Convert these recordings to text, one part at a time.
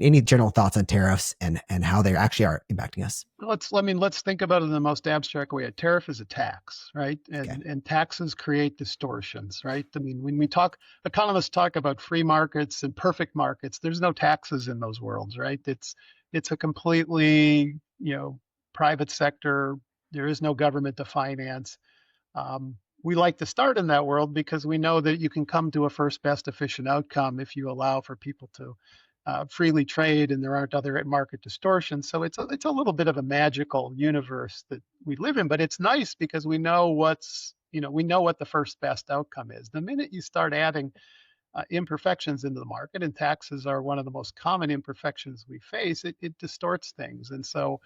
any general thoughts on tariffs and how they actually are impacting us? Let's think about it in the most abstract way. A tariff is a tax, right? Okay. And taxes create distortions, right? I mean, when economists talk about free markets and perfect markets, there's no taxes in those worlds, right? It's a completely, private sector. There is no government to finance. We like to start in that world because we know that you can come to a first best efficient outcome if you allow for people to freely trade and there aren't other market distortions. So it's a little bit of a magical universe that we live in, but it's nice because we know what the first best outcome is. The minute you start adding imperfections into the market, and taxes are one of the most common imperfections we face, it distorts things. And so,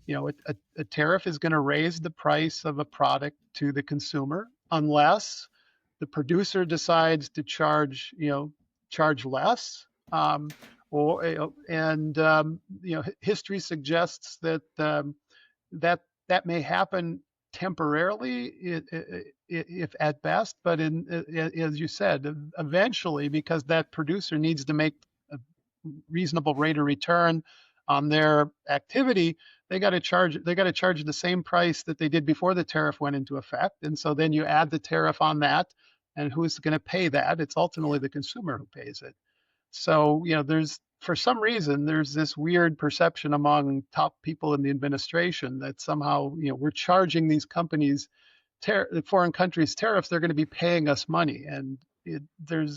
a tariff is going to raise the price of a product to the consumer unless the producer decides to charge less. History suggests that that may happen temporarily, if at best, but as you said, eventually, because that producer needs to make a reasonable rate of return on their activity, they got to charge the same price that they did before the tariff went into effect. And so then you add the tariff on that, and who's going to pay that? It's ultimately the consumer who pays it. So, for some reason, there's this weird perception among top people in the administration that somehow, we're charging these companies, foreign countries, tariffs. They're going to be paying us money. And they're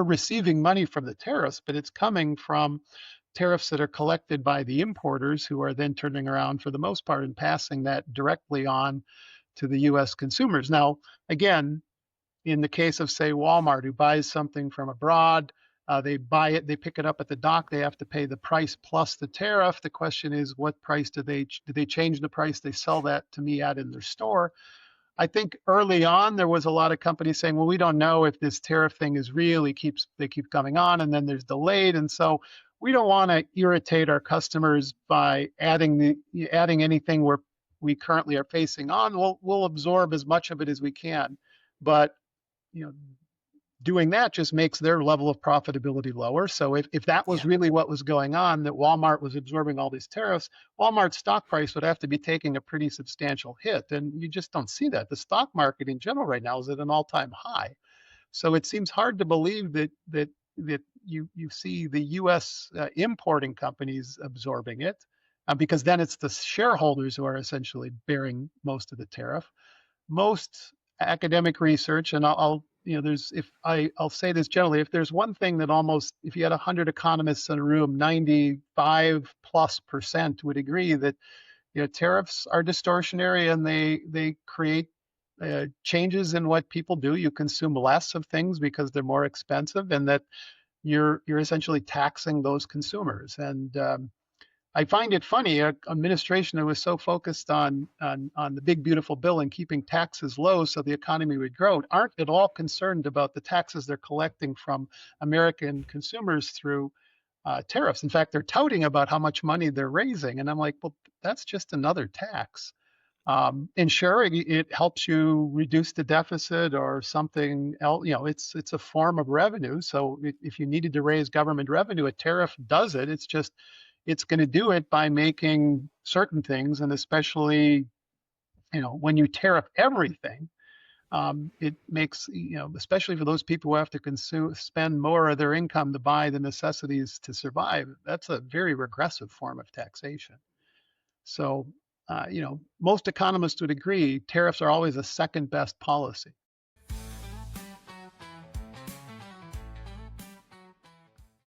receiving money from the tariffs, but it's coming from tariffs that are collected by the importers, who are then turning around for the most part and passing that directly on to the U.S. consumers. Now, again, in the case of, say, Walmart, who buys something from abroad, they buy it, they pick it up at the dock, they have to pay the price plus the tariff. The question is, what price do they change the price they sell that to me at in their store? I think early on there was a lot of companies saying, well, we don't know if this tariff thing is real. They keep coming on, and then there's delayed, and so we don't want to irritate our customers by adding anything where we currently are facing on. We'll absorb as much of it as we can, but doing that just makes their level of profitability lower. So if that was really what was going on, that Walmart was absorbing all these tariffs, Walmart's stock price would have to be taking a pretty substantial hit. And you just don't see that. The stock market in general right now is at an all-time high. So it seems hard to believe that you see the U.S. Importing companies absorbing it, because then it's the shareholders who are essentially bearing most of the tariff. Most academic research, and I'll say this generally, if there's one thing that if you had 100 economists in a room, 95+% would agree that tariffs are distortionary and they create changes in what people do. You consume less of things because they're more expensive, and that you're essentially taxing those consumers. And I find it funny, an administration that was so focused on the big beautiful bill and keeping taxes low so the economy would grow, aren't at all concerned about the taxes they're collecting from American consumers through tariffs. In fact, they're touting about how much money they're raising, and I'm like, well, that's just another tax. And sure, it helps you reduce the deficit or something else. It's a form of revenue. So if you needed to raise government revenue, a tariff does it. It's going to do it by making certain things, and especially, when you tariff everything, it makes, especially for those people who have to spend more of their income to buy the necessities to survive, that's a very regressive form of taxation. So, most economists would agree tariffs are always a second best policy.